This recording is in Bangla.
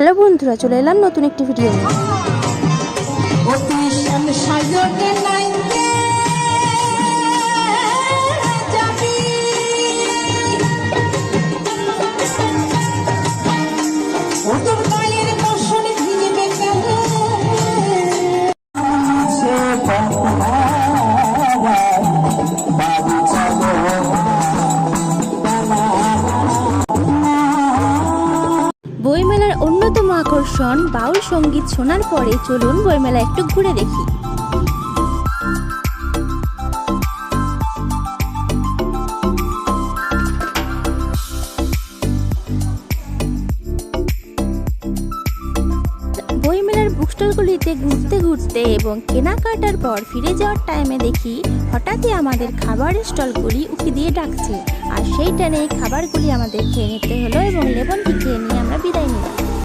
হ্যালো বন্ধুরা, চলে এলাম নতুন একটি ভিডিও নিয়ে। বইমেলার অন্যতম আকর্ষণ বাউল সঙ্গীত শোনার পরে চলুন বইমেলা একটু ঘুরে দেখি। বইমেলার বুকস্টলগুলিতে ঘুরতে ঘুরতে এবং কেনাকাটার পর ফিরে যাওয়ার টাইমে দেখি হঠাৎই আমাদের খাবারের স্টলগুলি উকি দিয়ে ডাকছে, আর সেই টানে খাবারগুলি আমাদের খেয়ে নিতে হলো এবং লেবনটি খেয়ে নিয়ে আমরা বিদায় নিলাম।